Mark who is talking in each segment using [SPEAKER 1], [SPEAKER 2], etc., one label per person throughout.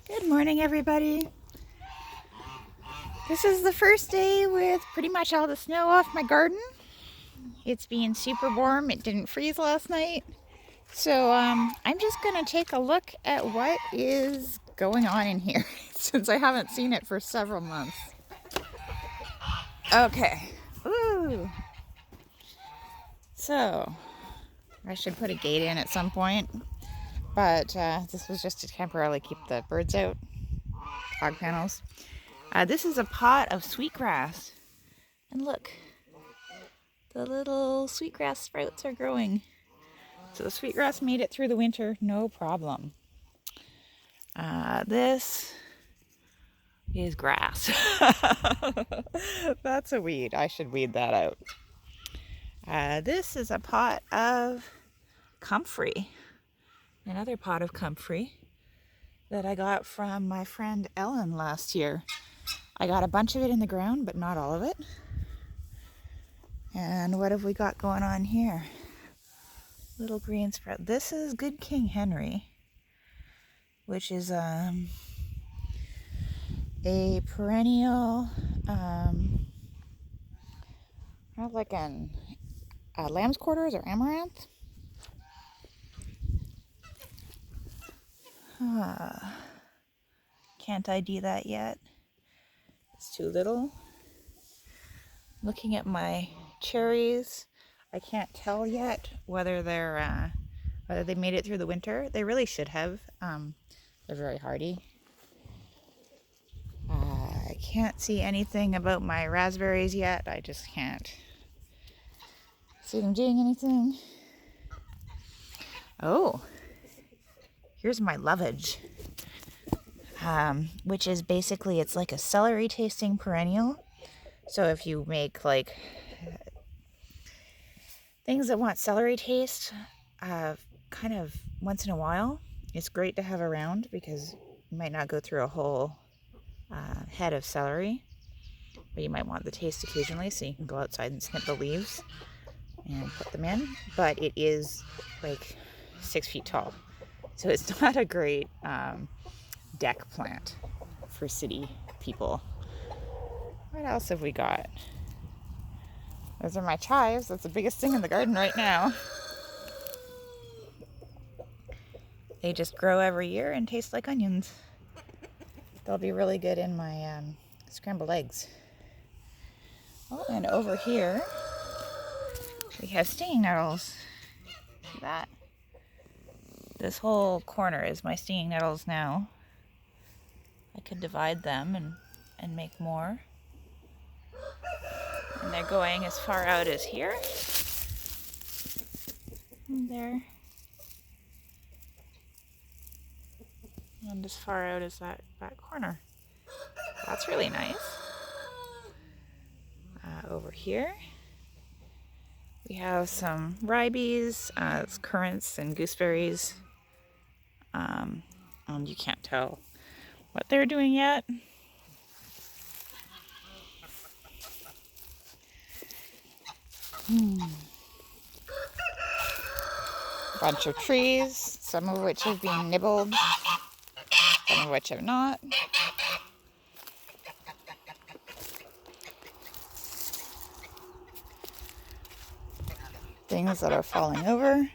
[SPEAKER 1] Good morning, everybody. This is the first day with pretty much all the snow off my garden. It's being super warm. It didn't freeze last night. So I'm just going to take a look at what is going on in here since I haven't seen it for several months. Okay. Ooh. So I should put a gate in at some point, but this was just to temporarily keep the birds out, fog panels. This is a pot of sweetgrass. And look, the little sweetgrass sprouts are growing. So the sweetgrass made it through the winter, no problem. This is grass. That's a weed. I should weed that out. This is a pot of comfrey. Another pot of comfrey that I got from my friend Ellen last year. I got a bunch of it in the ground, but not all of it. And what have we got going on here? Little green sprout. This is Good King Henry, which is a perennial, like lamb's quarters or amaranth. Can't ID that yet. It's too little. Looking at my cherries, I can't tell yet whether they made it through the winter. They really should have. They're very hardy. I can't see anything about my raspberries yet. I just can't see them doing anything. Oh, here's my lovage, which is basically, it's like a celery tasting perennial. So if you make like things that want celery taste kind of once in a while, it's great to have around because you might not go through a whole head of celery, but you might want the taste occasionally, so you can go outside and snip the leaves and put them in. But it is like 6 feet tall, so it's not a great deck plant for city people. What else have we got? Those are my chives. That's the biggest thing in the garden right now. They just grow every year and taste like onions. They'll be really good in my scrambled eggs. Oh, and over here we have stinging nettles. See that? This whole corner is my stinging nettles now. I could divide them and make more. And they're going as far out as here. And there. And as far out as that corner. That's really nice. Over here we have some ribes, currants and gooseberries. And you can't tell what they're doing yet. A bunch of trees, some of which have been nibbled, some of which have not. Things that are falling over.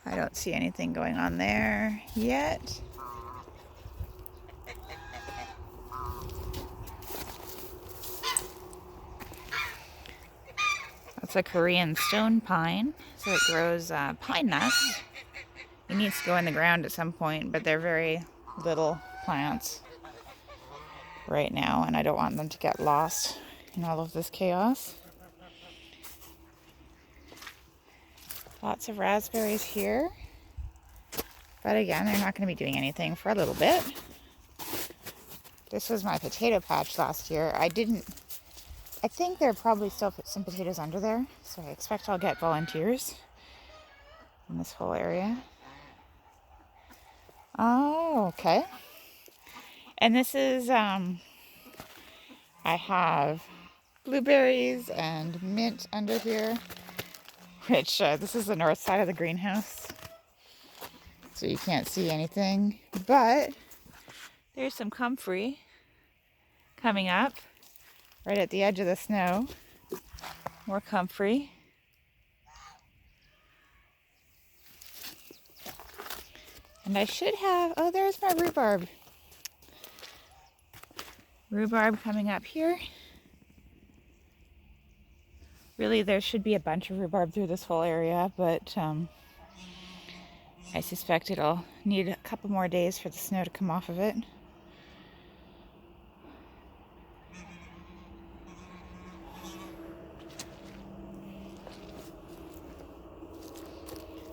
[SPEAKER 1] I don't see anything going on there yet. That's a Korean stone pine, so it grows pine nuts. It needs to go in the ground at some point, but they're very little plants right now, and I don't want them to get lost in all of this chaos. Lots of raspberries here, but again, they're not going to be doing anything for a little bit. This was my potato patch last year. I think there are probably still some potatoes under there, so I expect I'll get volunteers in this whole area. Oh, okay. And this is, I have blueberries and mint under here, which this is the north side of the greenhouse. so you can't see anything, but there's some comfrey coming up right at the edge of the snow. More comfrey. And I should have, oh, there's my rhubarb. Rhubarb coming up here. Really, there should be a bunch of rhubarb through this whole area, but I suspect it'll need a couple more days for the snow to come off of it.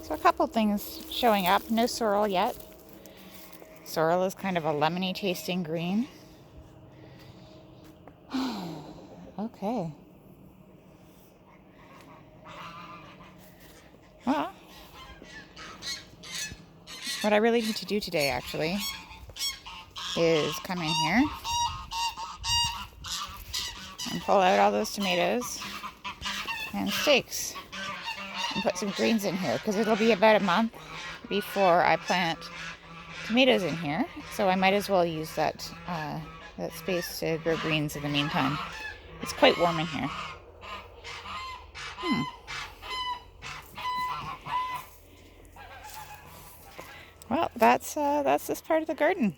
[SPEAKER 1] So a couple things showing up. No sorrel yet. Sorrel is kind of a lemony tasting green. Okay. Well, what I really need to do today actually is come in here and pull out all those tomatoes and steaks and put some greens in here, because it'll be about a month before I plant tomatoes in here, so I might as well use that space to grow greens in the meantime. It's quite warm in here. Well, that's this part of the garden.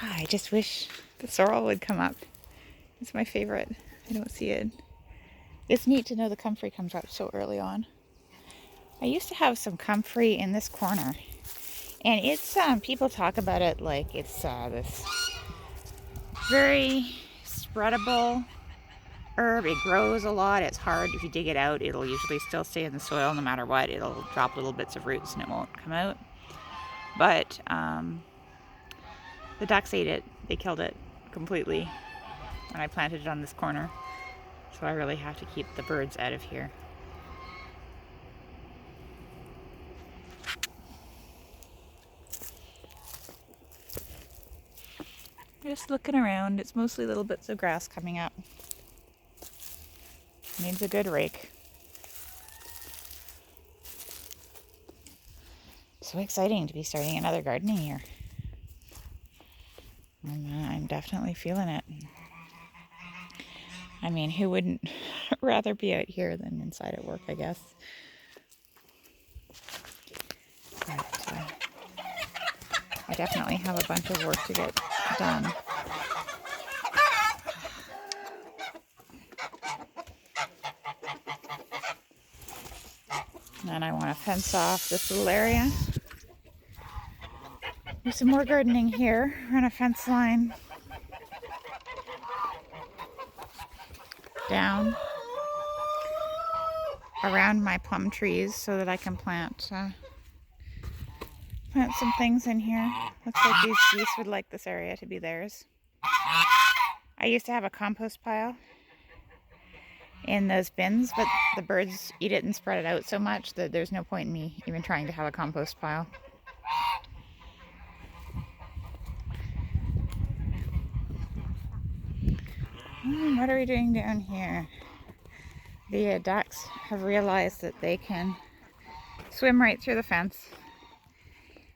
[SPEAKER 1] I just wish the sorrel would come up. It's my favorite. I don't see it. It's neat to know the comfrey comes up so early on. I used to have some comfrey in this corner, and it's people talk about it like it's this very spreadable herb. It grows a lot. It's hard. If you dig it out, it'll usually still stay in the soil no matter what. It'll drop little bits of roots and it won't come out. But the ducks ate it. They killed it completely when I planted it on this corner. So I really have to keep the birds out of here. Just looking around. It's mostly little bits of grass coming up. Needs a good rake. So exciting to be starting another gardening year. I'm definitely feeling it. I mean, who wouldn't rather be out here than inside at work, I guess. But I definitely have a bunch of work to get done. And I want to fence off this little area. Do some more gardening here. Run a fence line down around my plum trees so that I can plant some things in here. Looks like these geese would like this area to be theirs. I used to have a compost pile in those bins, but the birds eat it and spread it out so much that there's no point in me even trying to have a compost pile. What are we doing down here? The ducks have realized that they can swim right through the fence.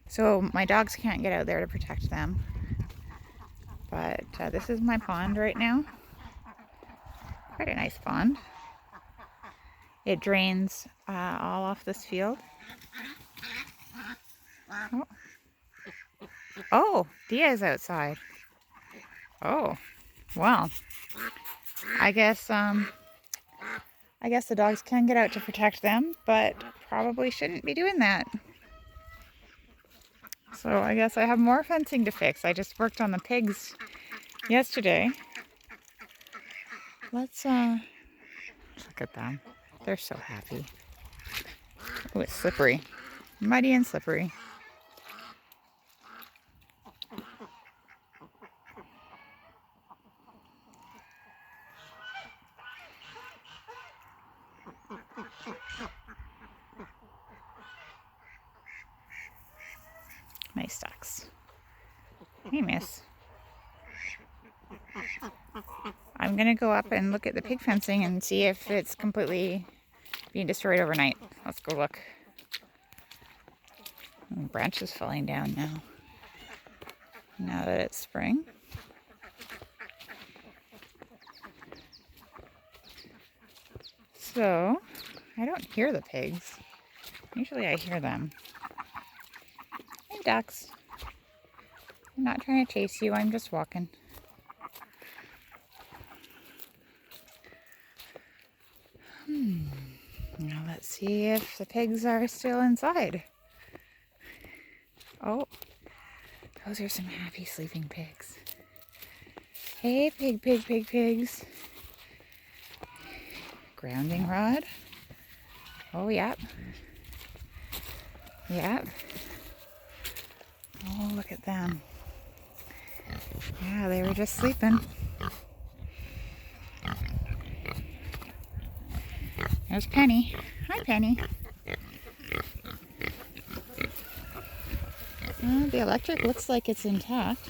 [SPEAKER 1] So my dogs can't get out there to protect them. But this is my pond right now. Quite a nice pond. It drains all off this field. Oh, Dia's outside. Oh, well. I guess the dogs can get out to protect them, but probably shouldn't be doing that. So I guess I have more fencing to fix. I just worked on the pigs yesterday. Let's look at them. They're so happy. Oh, it's slippery. Muddy and slippery. Nice ducks. Hey, miss. I'm going to go up and look at the pig fencing and see if it's completely being destroyed overnight. Let's go look. Branches falling down now that it's spring. So, I don't hear the pigs. Usually I hear them. Hey, ducks. I'm not trying to chase you, I'm just walking. Now let's see if the pigs are still inside. Oh, those are some happy sleeping pigs. Hey, pigs. Grounding rod. Oh, yep. Yep. Oh, look at them. Yeah, they were just sleeping. There's Penny. Hi, Penny. The electric looks like it's intact.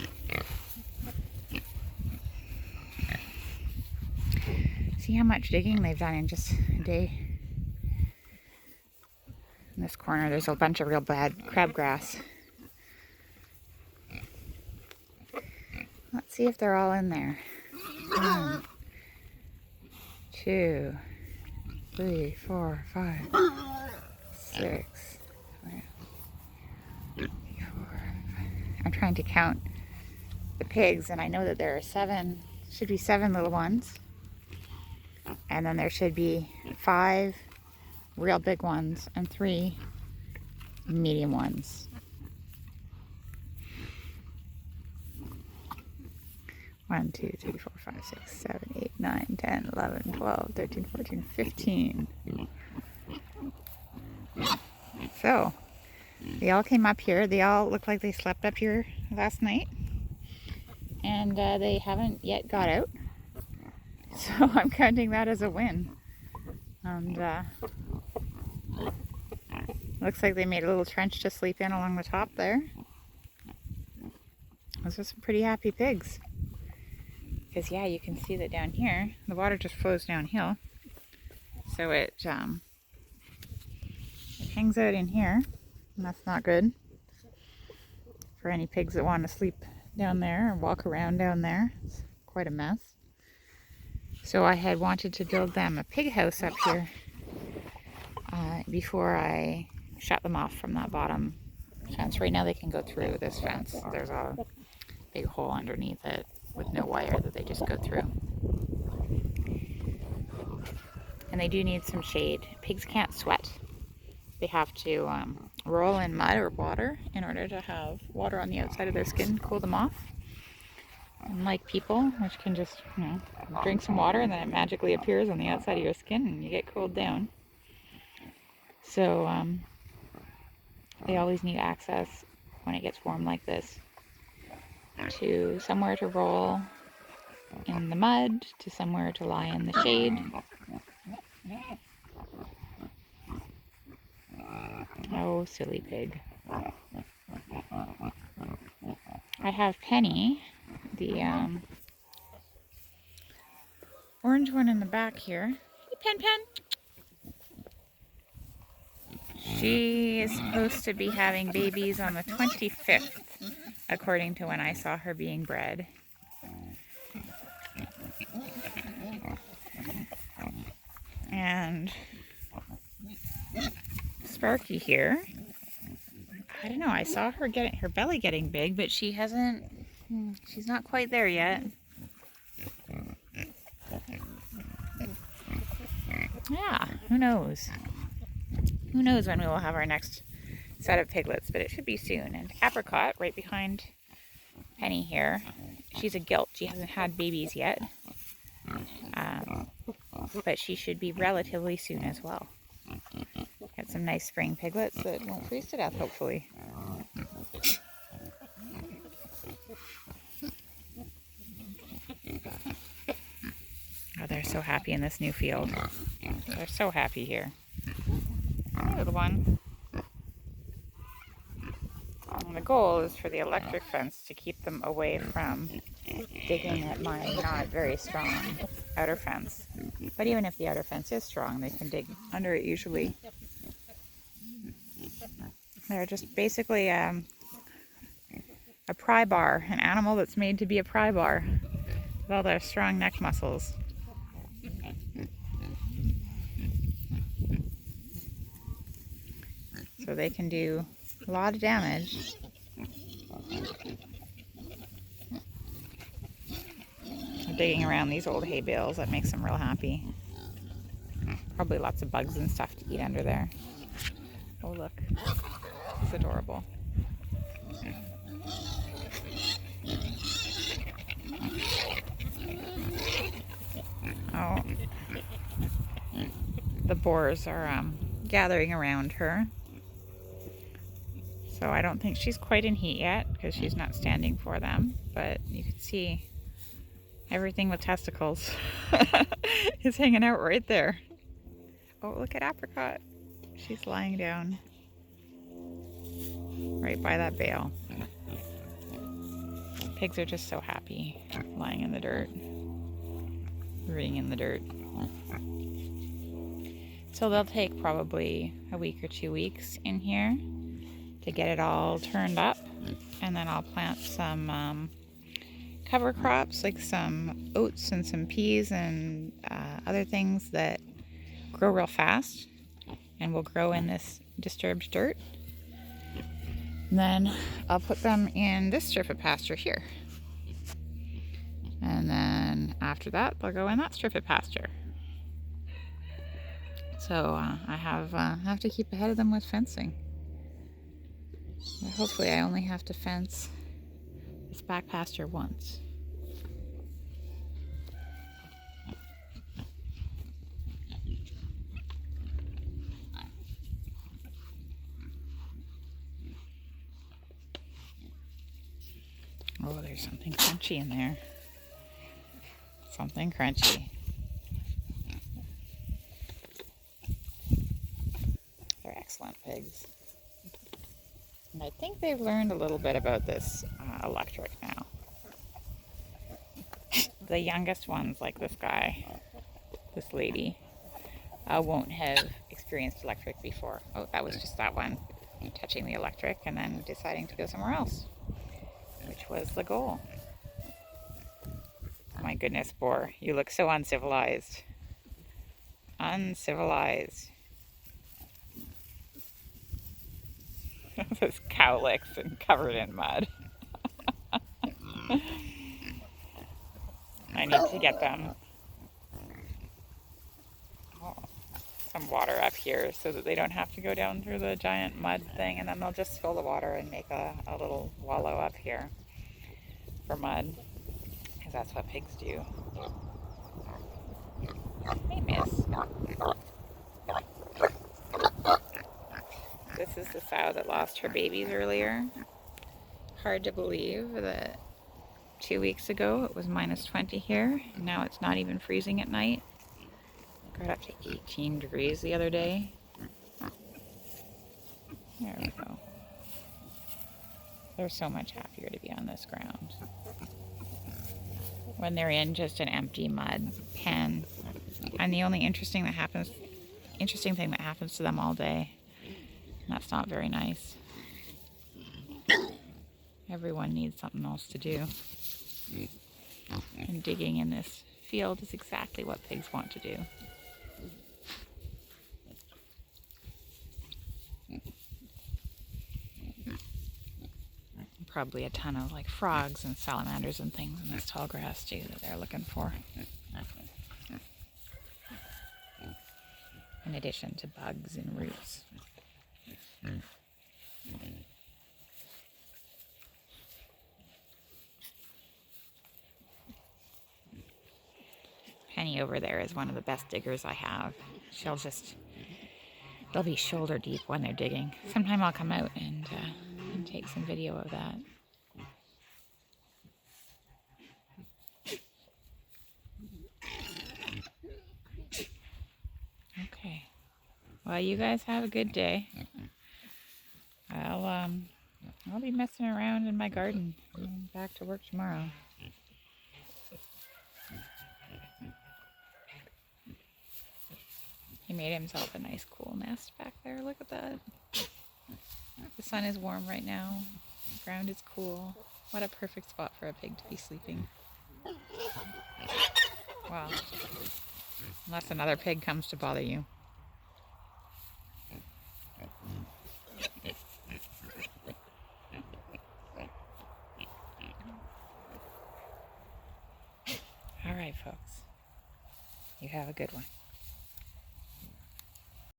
[SPEAKER 1] See how much digging they've done in just a day. In this corner, there's a bunch of real bad crabgrass. Let's see if they're all in there. 1, 2, 3, 4, 5, 6, 4. I'm trying to count the pigs, and I know that there are 7, should be 7 little ones. And then there should be 5 real big ones and 3 medium ones. 1, 2, 3, 4, 5, 6, 7, 8, 9, 10, 11, 12, 13, 14, 15. So, they all came up here. They all look like they slept up here last night. And they haven't yet got out. So I'm counting that as a win. And looks like they made a little trench to sleep in along the top there. Those are some pretty happy pigs. Because yeah, you can see that down here, the water just flows downhill. So it hangs out in here, and that's not good for any pigs that want to sleep down there or walk around down there. It's quite a mess. So I had wanted to build them a pig house up here before I shut them off from that bottom fence. Right now they can go through this fence. There's a big hole underneath it with no wire that they just go through. And they do need some shade. Pigs can't sweat. They have to roll in mud or water in order to have water on the outside of their skin, cool them off. Unlike people, which can just, drink some water and then it magically appears on the outside of your skin and you get cooled down. So they always need access when it gets warm like this to somewhere to roll in the mud, to somewhere to lie in the shade. Oh, silly pig. I have Penny, the orange one in the back here. Hey, Pen Pen. She is supposed to be having babies on the 25th, according to when I saw her being bred. And Sparky here, I don't know, I saw her getting her belly getting big, but she's not quite there yet. Yeah, who knows? Who knows when we will have our next set of piglets, but it should be soon. And Apricot, right behind Penny here, she's a gilt. She hasn't had babies yet, but she should be relatively soon as well. Got some nice spring piglets that won't freeze to death, hopefully. Oh, they're so happy in this new field. They're so happy here. Hey, little one. And the goal is for the electric fence to keep them away from digging at my not very strong outer fence. But even if the outer fence is strong, they can dig under it usually They're just basically a pry bar, an animal that's made to be a pry bar with all their strong neck muscles. So they can do a lot of damage. Digging around these old hay bales, that makes them real happy. Probably lots of bugs and stuff to eat under there. Oh look, it's adorable. Oh, the boars are gathering around her. So I don't think she's quite in heat yet because she's not standing for them, but you can see everything with testicles is hanging out right there. Oh, look at Apricot. She's lying down right by that bale. Pigs are just so happy lying in the dirt, rooting in the dirt. So they'll take probably a week or 2 weeks in here to get it all turned up, and then I'll plant some cover crops like some oats and some peas and other things that grow real fast and will grow in this disturbed dirt. And then I'll put them in this strip of pasture here. And then after that, they'll go in that strip of pasture. So I have to keep ahead of them with fencing. But hopefully I only have to fence this back pasture once. Oh, there's something crunchy in there. Something crunchy. They're excellent pigs. And I think they've learned a little bit about this electric now. The youngest ones, like this guy, this lady, won't have experienced electric before. Oh, that was just that one touching the electric and then deciding to go somewhere else, which was the goal. My goodness, boar, you look so uncivilized. Uncivilized. Those cowlicks and covered in mud. I need to get them some water up here so that they don't have to go down through the giant mud thing, and then they'll just fill the water and make a little wallow up here for mud, because that's what pigs do. Hey, miss. This is the sow that lost her babies earlier. Hard to believe that 2 weeks ago it was -20 here, and now it's not even freezing at night. Got up to 18 degrees the other day. There we go. They're so much happier to be on this ground. When they're in just an empty mud pen. And the only interesting thing that happens to them all day. And that's not very nice. Everyone needs something else to do. And digging in this field is exactly what pigs want to do. Probably a ton of like frogs and salamanders and things in this tall grass too that they're looking for. In addition to bugs and roots. Penny over there is one of the best diggers I have. They'll be shoulder deep when they're digging. Sometime I'll come out and take some video of that. Okay. Well, you guys have a good day. I'll be messing around in my garden. I'm back to work tomorrow. He made himself a nice cool nest back there. Look at that. The sun is warm right now. The ground is cool. What a perfect spot for a pig to be sleeping. Well, unless another pig comes to bother you. All right, folks. You have a good one.